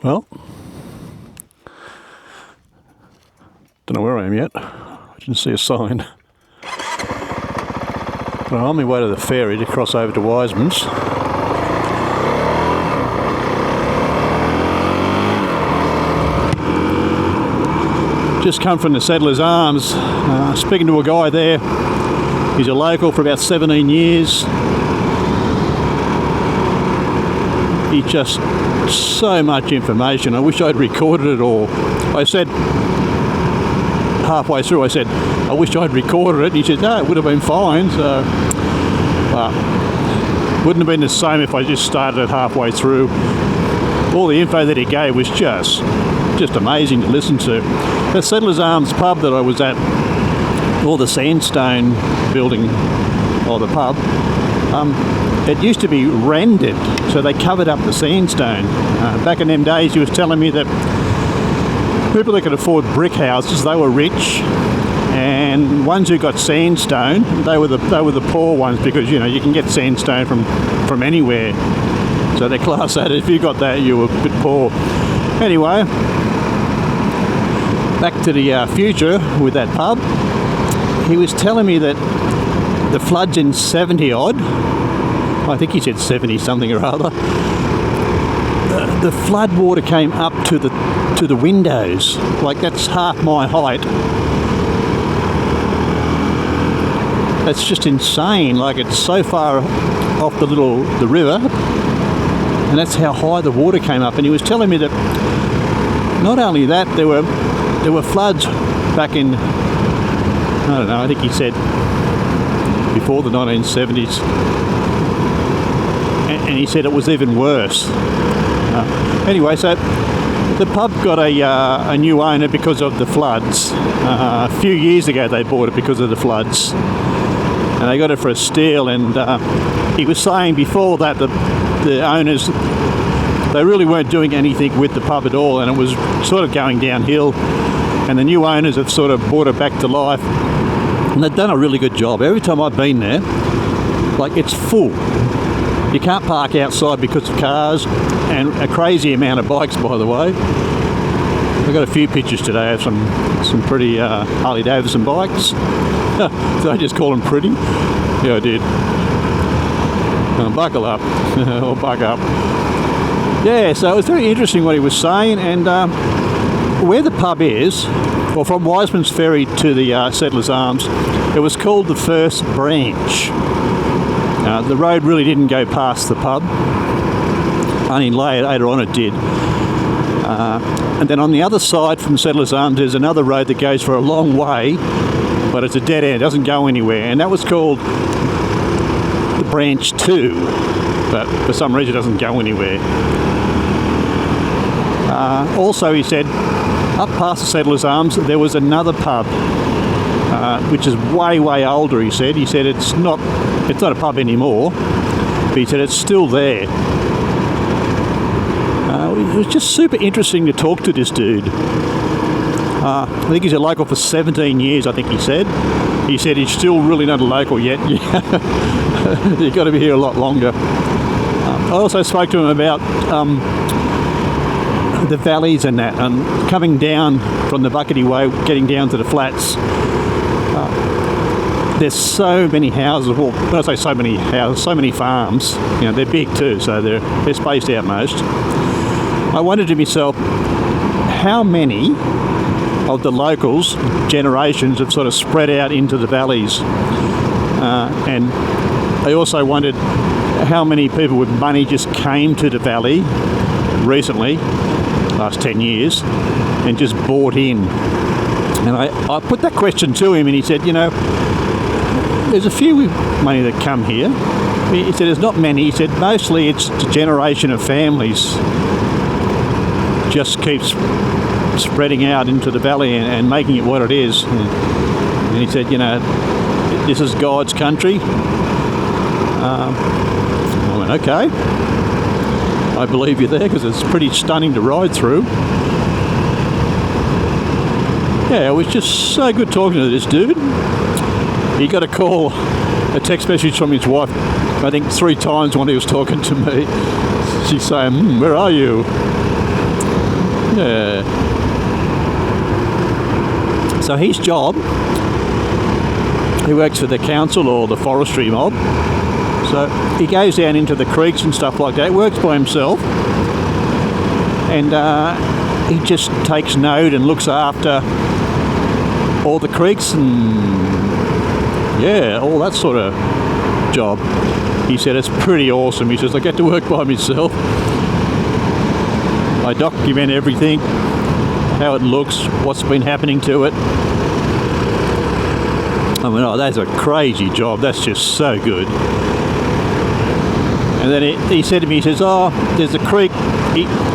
Well, don't know where I am yet. I didn't see a sign. But I'm on my way to the ferry to cross over to Wiseman's. Just come from the Settlers' Arms. Speaking to a guy there. He's a local for about 17 years. He just so much information. I wish I'd recorded it all. I said halfway through, I said, I wish I'd recorded it. And he said, no, it would have been fine. So, wouldn't have been the same if I just started it halfway through. All the info that he gave was just amazing to listen to. The Settlers' Arms pub that I was at, or the sandstone building, or the pub, it used to be rendered, so they covered up the sandstone. Back in them days, he was telling me that people that could afford brick houses, they were rich, and ones who got sandstone, they were the poor ones, because you can get sandstone from anywhere. So they class that if you got that, you were a bit poor. Anyway, back to the future with that pub. He was telling me that the floods in 70 odd, I think he said 70 something or other, the flood water came up to the windows. Like, that's half my height. That's just insane. Like, it's so far off the river, and that's how high the water came up. And he was telling me that not only that, there were floods back in, I don't know, I think he said before the 1970s, and he said it was even worse. Anyway, so the pub got a new owner because of the floods. A few years ago they bought it because of the floods, and they got it for a steal. And he was saying before that the owners, they really weren't doing anything with the pub at all, and it was sort of going downhill. And the new owners have sort of brought it back to life, and they've done a really good job. Every time I've been there, like, it's full. You can't park outside because of cars, and a crazy amount of bikes, by the way. I got a few pictures today of some pretty Harley Davidson bikes. Did I just call them pretty? Yeah, I did. Buckle up, or buck up. Yeah, so it was very interesting what he was saying, and where the pub is, well, from Wiseman's Ferry to the Settlers' Arms, it was called the First Branch. The road really didn't go past the pub, only later on it did. And then on the other side from Settlers' Arms, there's another road that goes for a long way, but it's a dead end, it doesn't go anywhere, and that was called the Branch 2, but for some reason it doesn't go anywhere. Also, he said, up past the Settlers' Arms, there was another pub, which is way older. He said it's not a pub anymore, but he said it's still there. It was just super interesting to talk to this dude. I think he's a local for 17 years, I think he said. He said he's still really not a local yet. You've got to be here a lot longer. I also spoke to him about the valleys and that, and coming down from the Buckety Way, getting down to the flats. There's so many houses. Well, when I say so many houses, so many farms. They're big too, so they're spaced out most. I wondered to myself, how many of the locals' generations have sort of spread out into the valleys? And I also wondered how many people with money just came to the valley recently, last 10 years, and just bought in. And I put that question to him, and he said, there's a few with money that come here. He said there's not many. He said mostly it's a generation of families just keeps spreading out into the valley and making it what it is. And he said, this is God's country. I went, okay. I believe you there, because it's pretty stunning to ride through. Yeah, it was just so good talking to this dude. He got a text message from his wife, I think 3 times when he was talking to me. She's saying, where are you? Yeah. So his job, he works for the council or the forestry mob. So he goes down into the creeks and stuff like that, works by himself, and he just takes note and looks after all the creeks and all that sort of job. He said it's pretty awesome. He says, I get to work by myself. I document everything, how it looks, what's been happening to it. I mean, oh, that's a crazy job. That's just so good. And then he said to me, he says, oh, there's a creek.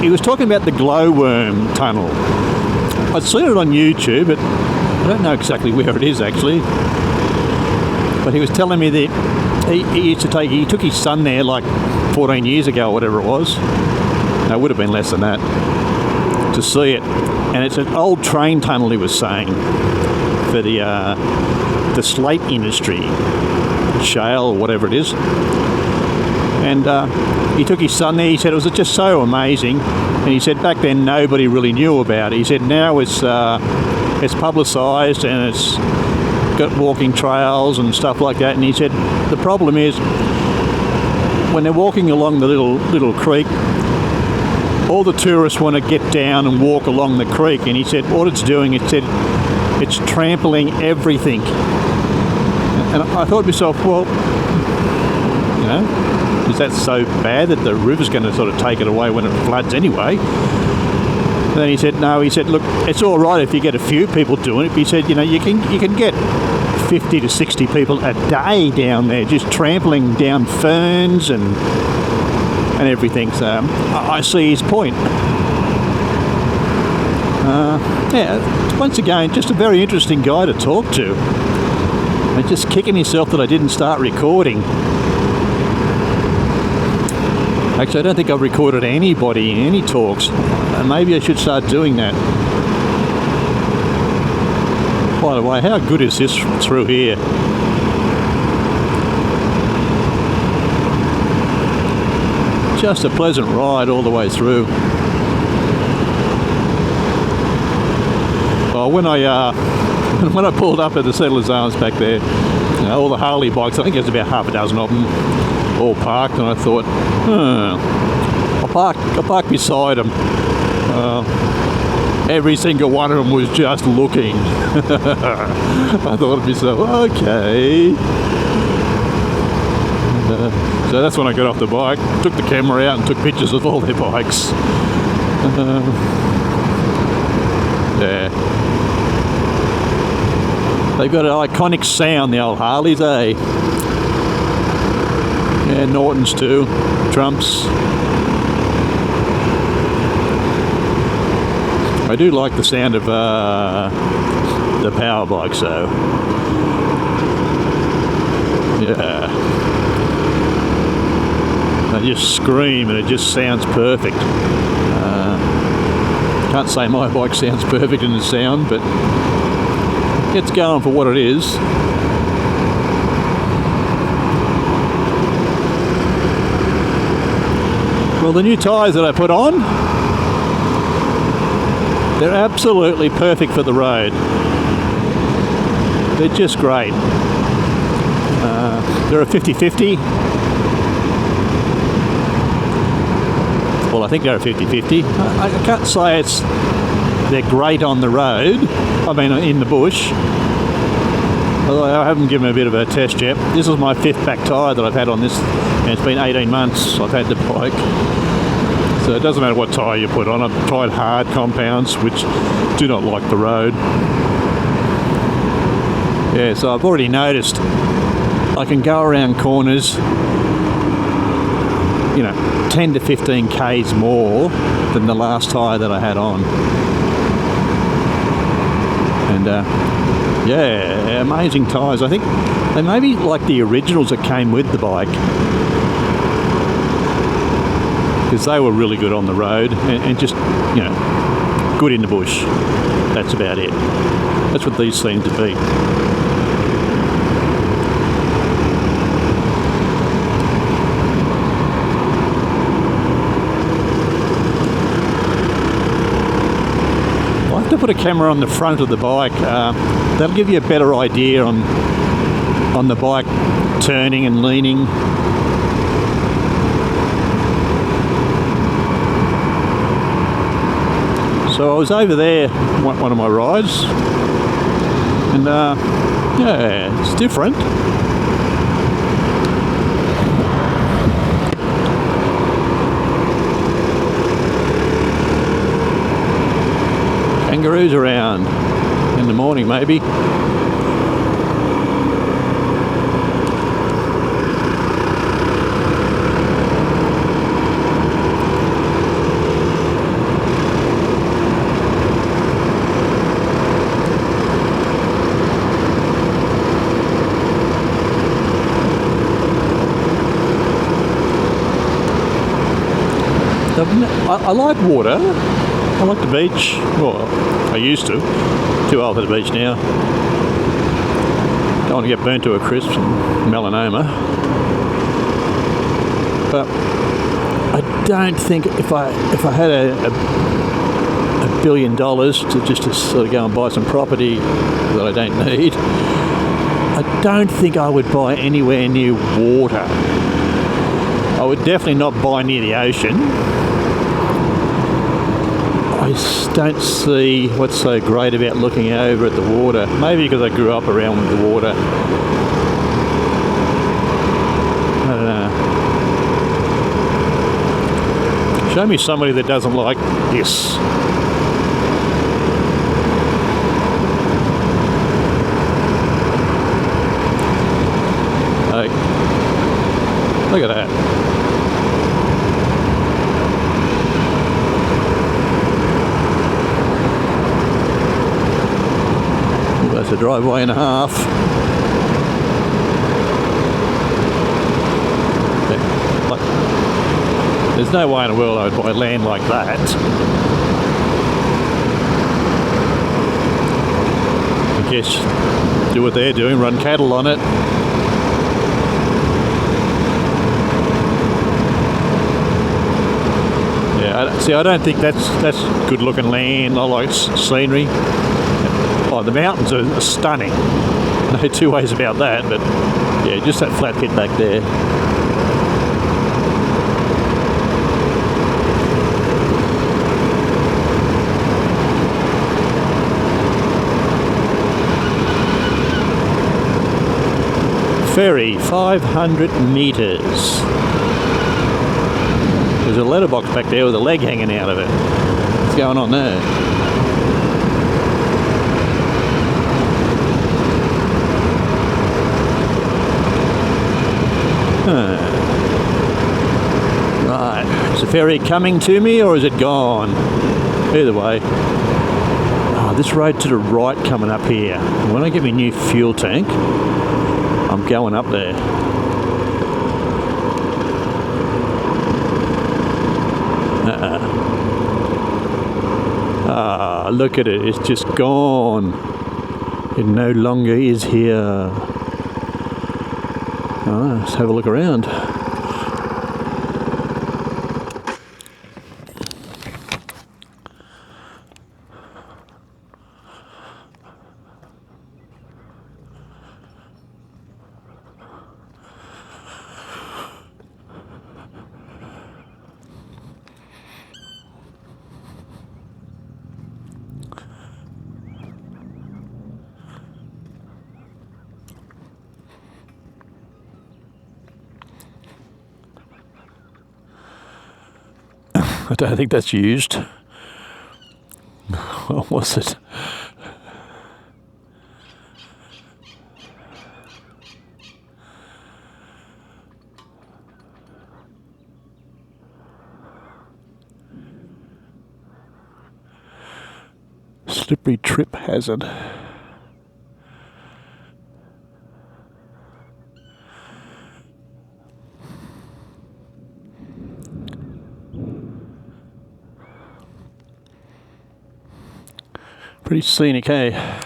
He was talking about the glowworm tunnel. I'd seen it on YouTube, but I don't know exactly where it is actually. But he was telling me that he took his son there like 14 years ago or whatever it was. No, it would have been less than that, to see it. And it's an old train tunnel, he was saying, for the slate industry, shale or whatever it is. And he took his son there. He said it was just so amazing. And he said back then nobody really knew about it. He said now it's publicised and it's got walking trails and stuff like that. And he said the problem is when they're walking along the little creek, all the tourists want to get down and walk along the creek. And he said what it's doing, it's trampling everything. And I thought to myself, well, you know, is that so bad that the river's going to sort of take it away when it floods anyway? And then he said, no, he said, look, it's all right if you get a few people doing it. But he said, you know, you can get 50 to 60 people a day down there just trampling down ferns and everything. So I see his point. Once again, just a very interesting guy to talk to. I'm just kicking myself that I didn't start recording. Actually, I don't think I've recorded anybody in any talks. Maybe I should start doing that. By the way, how good is this through here? Just a pleasant ride all the way through. Well, when I pulled up at the St Albans back there, you know, all the Harley bikes, I think there's about half a dozen of them, all parked, and I thought, I'll park beside them. Every single one of them was just looking. I thought to myself, okay. So that's when I got off the bike, took the camera out and took pictures of all their bikes. Yeah. They've got an iconic sound, the old Harleys, eh? Yeah, Nortons too, Trumps. I do like the sound of the power bikes though. Yeah. They just scream and it just sounds perfect. Can't say my bike sounds perfect in the sound, but it's going for what it is. Well, the new tyres that I put on, they're absolutely perfect for the road. They're just great. They're a 50-50. Well, I think they're a 50-50. I can't say they're great on the road. I mean, in the bush. Although I haven't given a bit of a test yet. This is my 5th back tyre that I've had on this, and it's been 18 months I've had the bike. So it doesn't matter what tyre you put on. I've tried hard compounds, which do not like the road. Yeah, so I've already noticed I can go around corners, you know, 10 to 15 k's more than the last tyre that I had on. And yeah, amazing tyres. I think they may be like the originals that came with the bike, because they were really good on the road and just, you know, good in the bush. That's about it. That's what these seem to be. to put a camera on the front of the bike. That'll give you a better idea on the bike turning and leaning. So I was over there one of my rides, and yeah, it's different. Kangaroos around in the morning, maybe. I like water. I like the beach. Well, I used to. Too old for the beach now. Don't want to get burnt to a crisp and melanoma. But I don't think if I had $1 billion to sort of go and buy some property that I don't need, I don't think I would buy anywhere near water. I would definitely not buy near the ocean. I don't see what's so great about looking over at the water. Maybe because I grew up around with the water. I don't know. Show me somebody that doesn't like this. Like, look at that. That's a driveway and a half. There's no way in the world I would buy land like that. I guess do what they're doing, run cattle on it. Yeah, see, I don't think that's good looking land. I like scenery. Oh, the mountains are stunning. No two ways about that, but yeah, just that flat pit back there. Ferry, 500 metres. There's a letterbox back there with a leg hanging out of it. What's going on there? Right, is the ferry coming to me or is it gone? Either way. Oh, this road to the right coming up here. When I get my new fuel tank, I'm going up there. Ah, look at it, it's just gone. It no longer is here. Oh, let's have a look around. I don't think that's used. What was it? Slippery trip hazard. Pretty scenic, eh?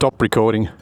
stop recording.